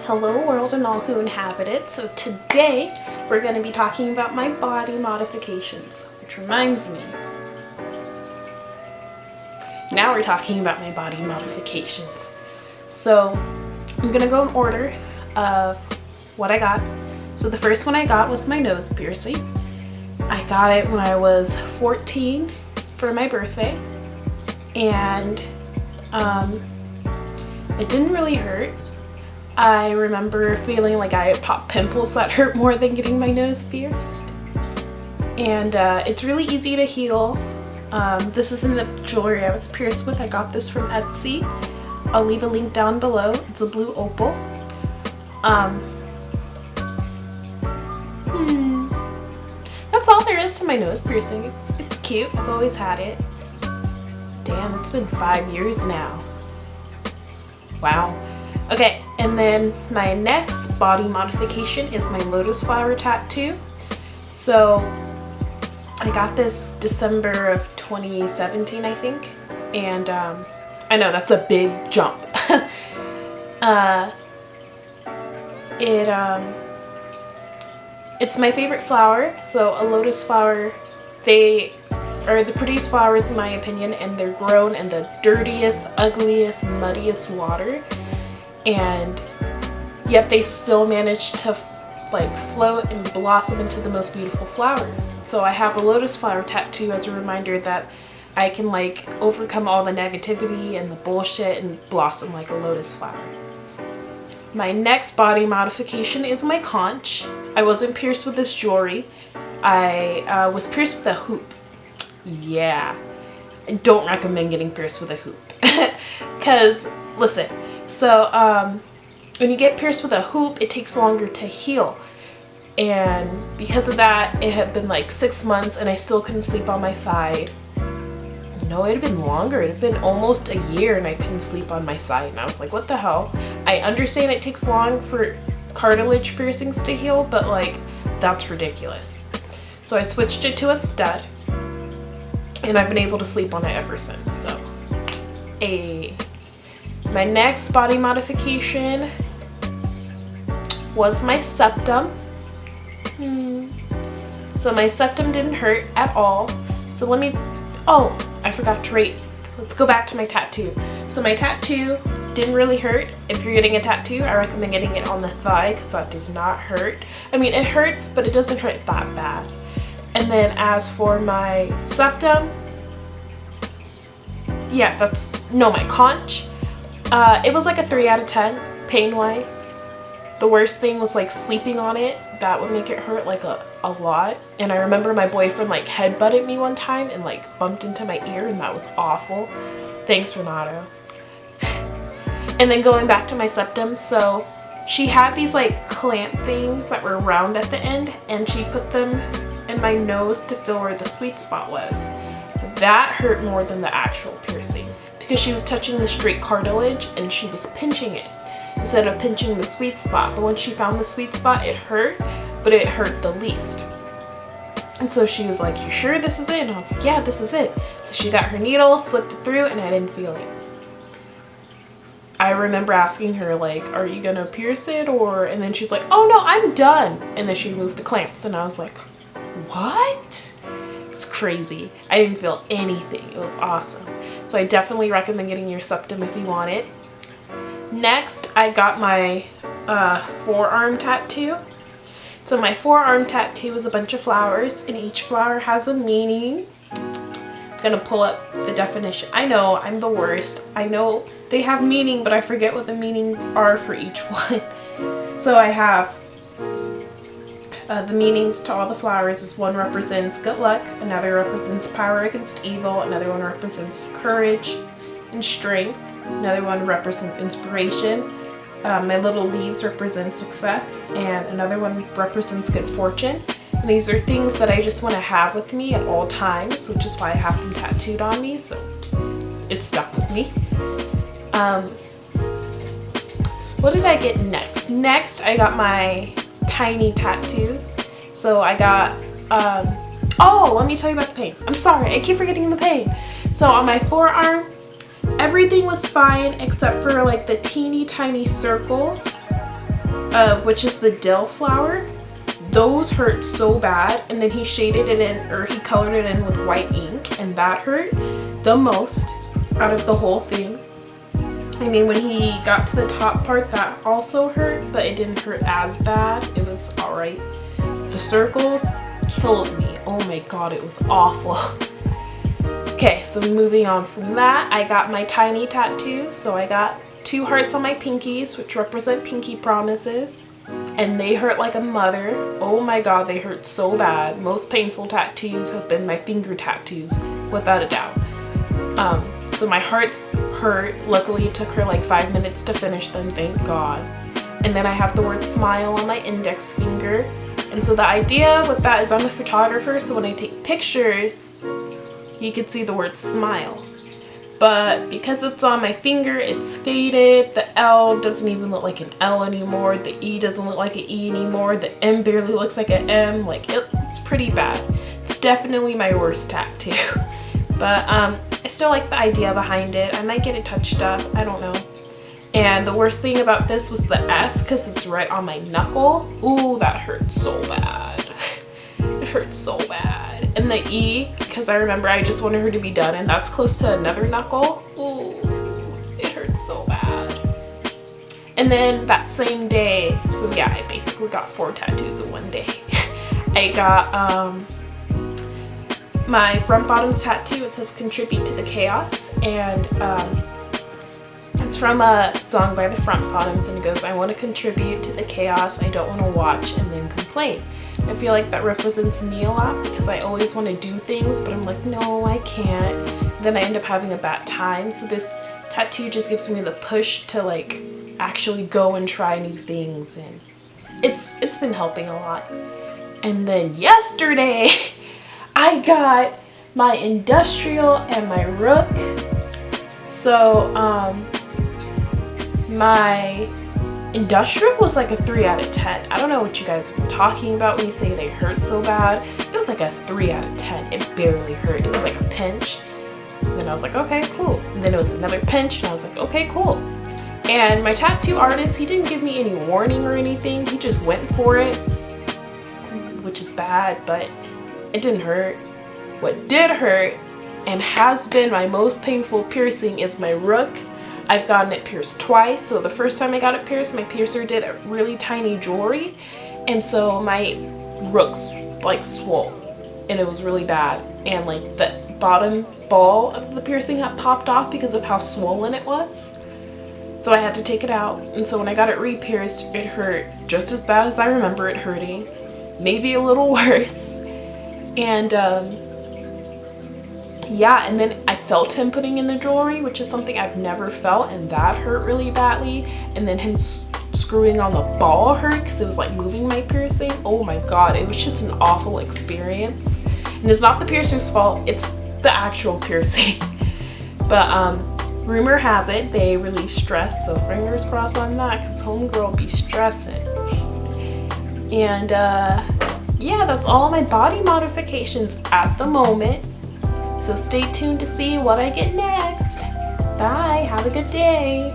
Hello world and all who inhabit it. So today we're going to be talking about my body modifications, which reminds me, now we're talking about my body modifications. So I'm going to go in order of what I got. So the first one I got was my nose piercing. I got it when I was 14 for my birthday, and it didn't really hurt. I remember feeling like I had popped pimples that hurt more than getting my nose pierced. And it's really easy to heal. This isn't the jewelry I was pierced with. I got this from Etsy. I'll leave a link down below. It's a blue opal. That's all there is to my nose piercing. It's cute. I've always had it. Damn, it's been 5 years now. Wow. Okay, and then my next body modification is my lotus flower tattoo. So I got this December of 2017, I think. And I know that's a big jump. It's my favorite flower. So a lotus flower, they are the prettiest flowers in my opinion, and they're grown in the dirtiest, ugliest, muddiest water. And yet they still manage to like float and blossom into the most beautiful flower. So I have a lotus flower tattoo as a reminder that I can like overcome all the negativity and the bullshit and blossom like a lotus flower. My next body modification is my conch. I wasn't pierced with this jewelry. I was pierced with a hoop. Yeah, I don't recommend getting pierced with a hoop. Because listen, so when you get pierced with a hoop, it takes longer to heal. And because of that, it had been like 6 months and I still couldn't sleep on my side. No, it had been longer. It had been almost a year and I couldn't sleep on my side. And I was like, what the hell? I understand it takes long for cartilage piercings to heal, but like, that's ridiculous. So I switched it to a stud and I've been able to sleep on it ever since. So, my next body modification was my septum. So my septum didn't hurt at all. So oh, I forgot to rate. Let's go back to my tattoo. So my tattoo didn't really hurt. If you're getting a tattoo, I recommend getting it on the thigh because that does not hurt. I mean, it hurts, but it doesn't hurt that bad. And then as for my septum, yeah, my conch. It was like a 3 out of 10 pain-wise. The worst thing was like sleeping on it. That would make it hurt like a lot. And I remember my boyfriend like headbutted me one time and like bumped into my ear, and that was awful. Thanks, Renato. And then going back to my septum, so she had these like clamp things that were round at the end, and she put them in my nose to feel where the sweet spot was. That hurt more than the actual piercing because she was touching the straight cartilage and she was pinching it instead of pinching the sweet spot. But when she found the sweet spot, it hurt, but it hurt the least. And so she was like, you sure this is it? And I was like, yeah, this is it. So she got her needle, slipped it through, and I didn't feel it. I remember asking her like, are you gonna pierce it? And then she's like, oh no, I'm done. And then she removed the clamps and I was like, what? It's crazy. I didn't feel anything. It was awesome. So I definitely recommend getting your septum if you want it. Next, I got my forearm tattoo. So my forearm tattoo is a bunch of flowers, and each flower has a meaning. I'm gonna pull up the definition. I know, I'm the worst. I know they have meaning, but I forget what the meanings are for each one. So I have the meanings to all the flowers is one represents good luck, another represents power against evil, another one represents courage and strength, another one represents inspiration, my little leaves represent success, and another one represents good fortune. And these are things that I just want to have with me at all times, which is why I have them tattooed on me, so it's stuck with me. What did I get next? Next, I got my tiny tattoos. So I got, oh, let me tell you about the pain. I'm sorry, I keep forgetting the pain. So on my forearm, everything was fine except for like the teeny tiny circles which is the dill flower. Those hurt so bad, and then he shaded it in, or he colored it in with white ink, and that hurt the most out of the whole thing. I mean, when he got to the top part, that also hurt, but it didn't hurt as bad. It was alright. The circles killed me. Oh my god, it was awful. Okay, so moving on from that, I got my tiny tattoos. So I got 2 hearts on my pinkies, which represent pinky promises. And they hurt like a mother. Oh my god, they hurt so bad. Most painful tattoos have been my finger tattoos, without a doubt. So my hearts hurt. Luckily it took her like 5 minutes to finish them, thank god. And then I have the word smile on my index finger. And so the idea with that is I'm a photographer, so when I take pictures, you can see the word smile. But because it's on my finger, it's faded. The L doesn't even look like an L anymore. The E doesn't look like an E anymore. The M barely looks like an M. Like, it's pretty bad. It's definitely my worst tattoo. But I still like the idea behind it. I might get it touched up. I don't know. And the worst thing about this was the S, because it's right on my knuckle. Ooh, that hurt so bad. It hurts so bad. And the E, because I remember I just wanted her to be done, and that's close to another knuckle. Ooh, it hurts so bad. And then that same day, so yeah, I basically got 4 tattoos in one day. I got my front bottoms tattoo. It says contribute to the chaos, and it's from a song by the Front Bottoms, and it goes, I want to contribute to the chaos, I don't want to watch and then complain. I feel like that represents me a lot, because I always want to do things, but I'm like, no, I can't. Then I end up having a bad time. So this tattoo just gives me the push to like actually go and try new things, and it's been helping a lot. And then yesterday, I got my industrial and my rook. So my industrial was like a 3 out of 10. I don't know what you guys were talking about when you say they hurt so bad. It was like a 3 out of 10. It barely hurt. It was like a pinch. And then I was like, okay, cool. And then it was another pinch, and I was like, okay, cool. And my tattoo artist, he didn't give me any warning or anything. He just went for it, which is bad, but it didn't hurt. What did hurt, and has been my most painful piercing, is my rook. I've gotten it pierced twice. So the first time I got it pierced, my piercer did a really tiny jewelry, and so my rooks like swole, and it was really bad, and like the bottom ball of the piercing had popped off because of how swollen it was. So I had to take it out, and so when I got it re-pierced, it hurt just as bad as I remember it hurting, maybe a little worse. And yeah, and then I felt him putting in the jewelry, which is something I've never felt, and that hurt really badly. And then him screwing on the ball hurt because it was like moving my piercing. Oh my god, it was just an awful experience. And it's not the piercer's fault, it's the actual piercing. But rumor has it they relieve stress, so fingers crossed on that, because homegirl be stressing. And yeah, that's all my body modifications at the moment. So stay tuned to see what I get next. Bye, have a good day.